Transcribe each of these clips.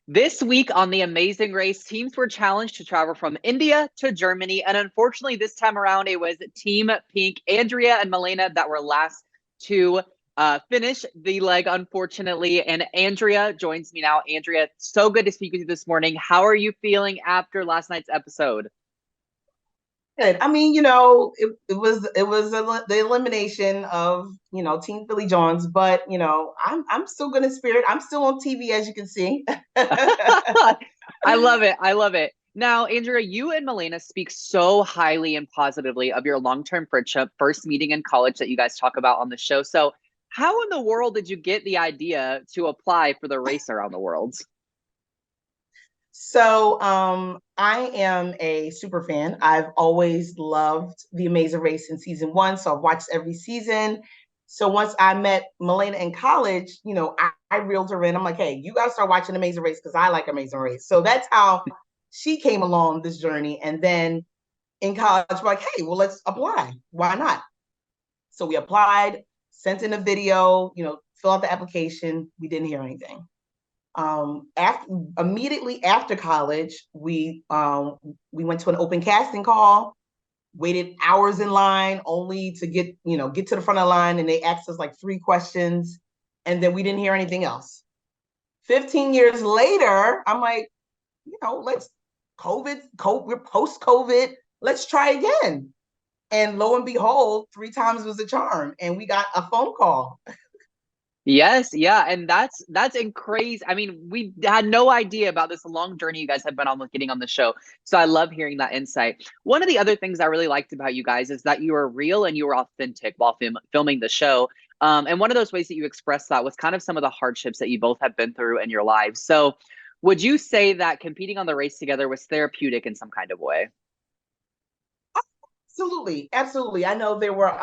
This week on The Amazing Race, teams were challenged to travel from India to Germany. And unfortunately, this time around, it was Team Pink, Andrea and Malaina, that were last to finish the leg, unfortunately. And Andrea joins me now. Andrea, so good to speak with you this morning. How are you feeling after last night's episode? Good. The elimination of Team Philly Jones, but I'm still good in spirit. I'm still on TV, as you can see. I love it. I love it. Now, Andrea, you and Malaina speak so highly and positively of your long-term friendship, first meeting in college that you guys talk about on the show. So, how in the world did you get the idea to apply for the race around the world? I am a super fan. I've always loved The Amazing Race in season one, so I've watched every season. So once I met Malaina in college, I reeled her in. I'm like, hey, you got to start watching Amazing Race because I like Amazing Race. So that's how she came along this journey. And then in college, we're like, hey, well, let's apply. Why not? So we applied, sent in a video, fill out the application. We didn't hear anything. After immediately after college, we went to an open casting call, waited hours in line only to get to the front of the line, and they asked us like 3 questions, and then we didn't hear anything else. 15 years later, I'm like, let's we're post COVID, let's try again. And lo and behold, 3 times was a charm, and we got a phone call. Yes, yeah, and that's crazy. I mean, we had no idea about this long journey you guys have been on with getting on the show. So I love hearing that insight. One of the other things I really liked about you guys is that you were real and you were authentic while filming the show. And one of those ways that you expressed that was kind of some of the hardships that you both have been through in your lives. So would you say that competing on the race together was therapeutic in some kind of way? Absolutely, absolutely. I know there were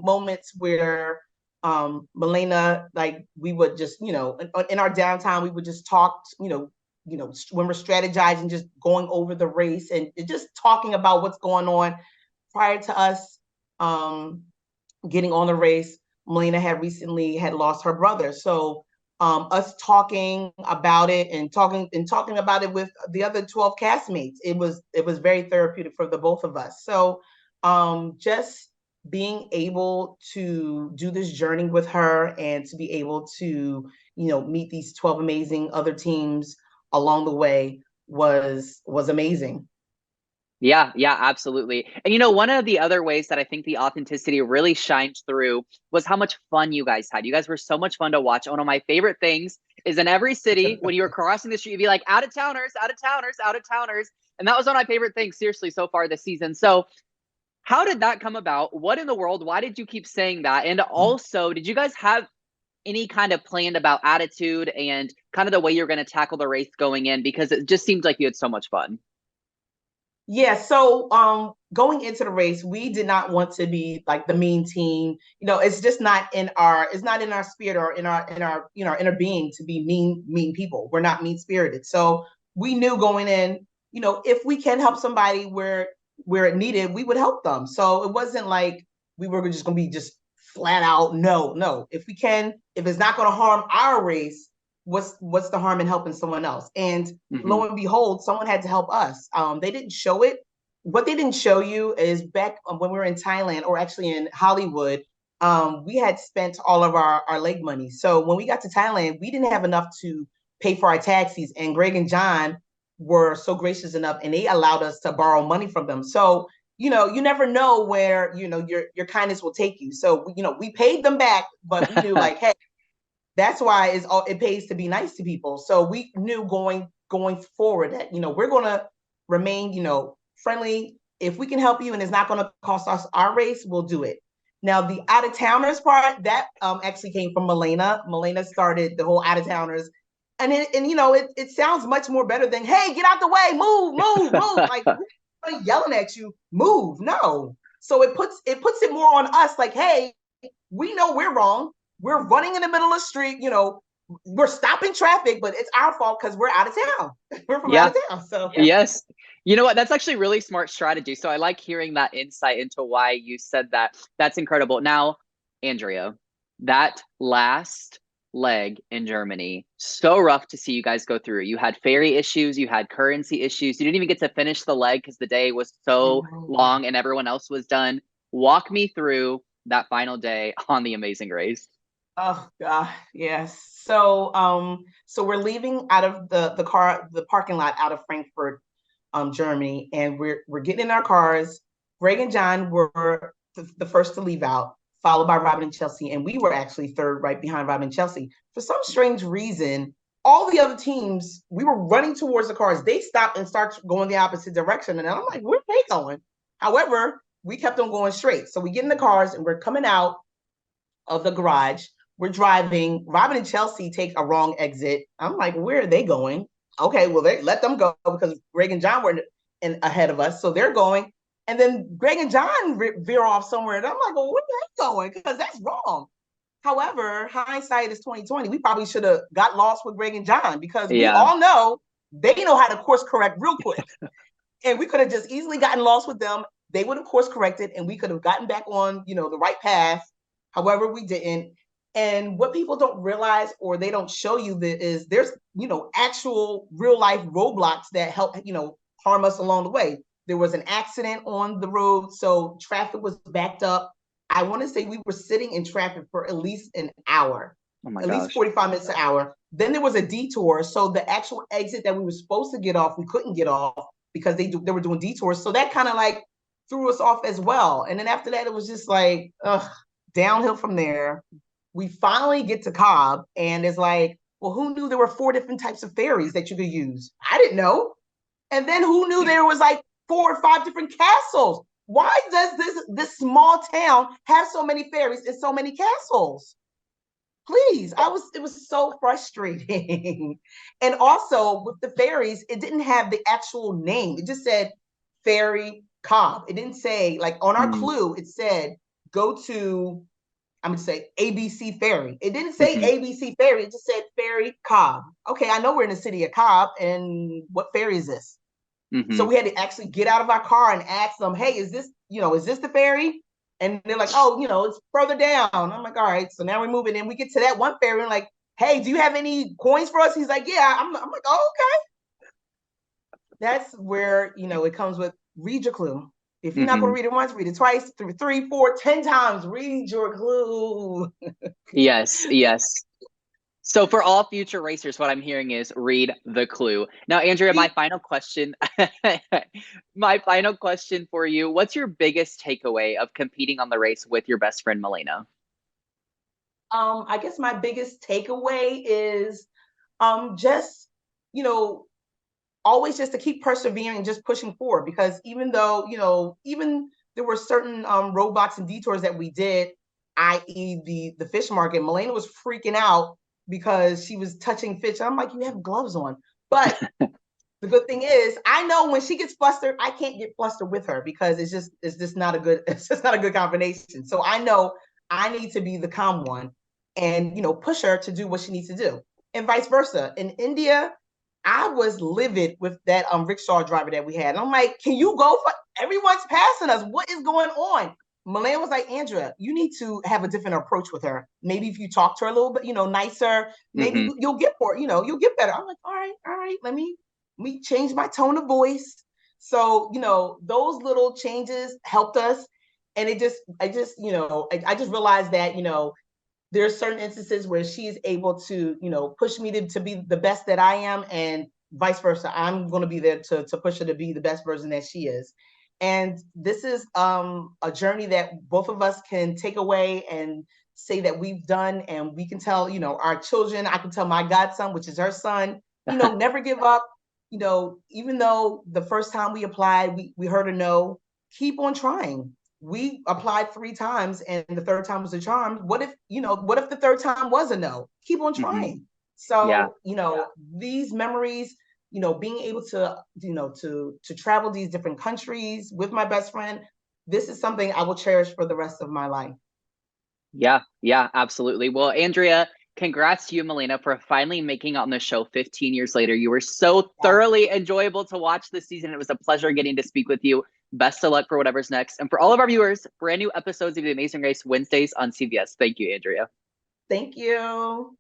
moments where Malaina, like we would just, in our downtime, we would just talk, when we're strategizing, just going over the race and just talking about what's going on prior to us getting on the race. Malaina had recently had lost her brother, so us talking about it and talking about it with the other 12 castmates, it was very therapeutic for the both of us. So just being able to do this journey with her and to be able to meet these 12 amazing other teams along the way was amazing. Yeah, yeah, absolutely. And one of the other ways that I think the authenticity really shined through was how much fun you guys had. You guys were so much fun to watch. One of my favorite things is in every city, when you were crossing the street, you'd be like, out of towners, out of towners, out of towners. And that was one of my favorite things, seriously, so far this season. So, how did that come about? What in the world? Why did you keep saying that? And also, did you guys have any kind of plan about attitude and kind of the way you're going to tackle the race going in? Because it just seems like you had so much fun. Yeah, so going into the race, we did not want to be like the mean team. It's just not in our spirit or in our inner being to be mean people. We're not mean spirited. So we knew going in, if we can help somebody where it needed, we would help them. So it wasn't like we were just gonna be just flat out no, no. If we can, if it's not gonna harm our race, what's the harm in helping someone else? And Hmm. lo and behold, someone had to help us. They didn't show it. What they didn't show you is back when we were in Thailand, or actually in Hollywood, we had spent all of our leg money. So when we got to Thailand, we didn't have enough to pay for our taxis. And Greg and John were so gracious enough, and they allowed us to borrow money from them. So you never know where your kindness will take you. So we paid them back, but we knew like, hey, that's why it pays to be nice to people. So we knew going forward that we're gonna remain friendly. If we can help you and it's not gonna cost us our race, we'll do it. Now the out of towners part that actually came from Malaina. Malaina started the whole out of towners, and it sounds much more better than hey, get out the way, move, move, move. Like yelling at you, move. No. So it puts it more on us. Like hey, we know we're wrong. We're running in the middle of the street, we're stopping traffic, but it's our fault because we're out of town. We're from out Yeah. of town. So yeah. Yes. You know what? That's actually really smart strategy. So I like hearing that insight into why you said that. That's incredible. Now, Andrea, that last leg in Germany. So rough to see you guys go through. You had ferry issues, you had currency issues. You didn't even get to finish the leg because the day was I so know. long and everyone else was done. Walk me through that final day on the Amazing Race. Oh God, yes. So we're leaving out of the parking lot out of Frankfurt, Germany, and we're getting in our cars. Greg and John were the first to leave out, followed by Robin and Chelsea, and we were actually third, right behind Robin and Chelsea. For some strange reason, all the other teams, we were running towards the cars. They stopped and start going the opposite direction, and I'm like, where are they going? However, we kept on going straight. So we get in the cars and we're coming out of the garage. We're driving. Robin and Chelsea take a wrong exit. I'm like, where are they going? Okay, well, they let them go because Greg and John were ahead of us, so they're going. And then Greg and John veer off somewhere, and I'm like, well, where are they going? Because that's wrong. However, hindsight is 2020. We probably should have got lost with Greg and John because we Yeah. all know they know how to course correct real quick, and we could have just easily gotten lost with them. They would have course corrected, and we could have gotten back on, the right path. However, we didn't. And what people don't realize or they don't show you that is there's, actual real life roadblocks that help, harm us along the way. There was an accident on the road, so traffic was backed up. I want to say we were sitting in traffic for at least an hour, Oh my at least gosh. 45 minutes an hour. Then there was a detour. So the actual exit that we were supposed to get off, we couldn't get off because they were doing detours. So that kind of like threw us off as well. And then after that, it was just like, downhill from there. We finally get to Cobb, and it's like, well, who knew there were 4 different types of ferries that you could use? I didn't know. And then who knew there was like 4 or 5 different castles? Why does this small town have so many ferries and so many castles? Please, it was so frustrating. And also with the ferries, it didn't have the actual name. It just said ferry Cobb. It didn't say, like, on our Mm. clue, it said go to, I'm gonna say ABC Ferry. It didn't say Hmm. ABC Ferry. It just said Ferry Cobb. Okay, I know we're in the city of Cobb, and what ferry is this? So Hmm. we had to actually get out of our car and ask them, "Hey, is this the ferry?" And they're like, "Oh, it's further down." I'm like, "All right." So now we're moving, and we get to that one ferry, and like, "Hey, do you have any coins for us?" He's like, "Yeah." I'm like, "Oh, okay." That's where it comes with read your clue. If you're not going Hmm. to read it once, read it twice, 3, 4, 10 times. Read your clue. Yes, yes. So for all future racers, what I'm hearing is read the clue. Now, Andrea, my Read. final question, my final question for you, what's your biggest takeaway of competing on the race with your best friend, Malaina? I guess my biggest takeaway is just you know always just to keep persevering and just pushing forward, because even though even there were certain roadblocks and detours that we did, i.e. the fish market. Malaina was freaking out because she was touching fish. I'm like, you have gloves on. But the good thing is, I know when she gets flustered, I can't get flustered with her because it's just not a good it's just not a good combination. So I know I need to be the calm one and push her to do what she needs to do, and vice versa. In India, I was livid with that rickshaw driver that we had. And I'm like, can you go for everyone's passing us? What is going on? Milan was like, Andrea, you need to have a different approach with her. Maybe if you talk to her a little bit, nicer, maybe Hmm. you'll get more, you'll get better. I'm like, all right, let me change my tone of voice. So, those little changes helped us. And I just realized that, there's certain instances where she's able to, push me to be the best that I am, and vice versa. I'm going to be there to push her to be the best version that she is. And this is a journey that both of us can take away and say that we've done, and we can tell, our children. I can tell my godson, which is her son, never give up. Even though the first time we applied, we heard a no, keep on trying. We applied 3 times and the third time was a charm. What if the third time was a no? Keep on Hmm. trying. Yeah. So, these memories, being able to, to travel these different countries with my best friend, this is something I will cherish for the rest of my life. Yeah, yeah, absolutely. Well, Andrea, congrats to you, Melina, for finally making it on the show 15 years later. You were so thoroughly enjoyable to watch this season. It was a pleasure getting to speak with you. Best of luck for whatever's next. And for all of our viewers, brand new episodes of The Amazing Race Wednesdays on CBS. Thank you, Andrea. Thank you.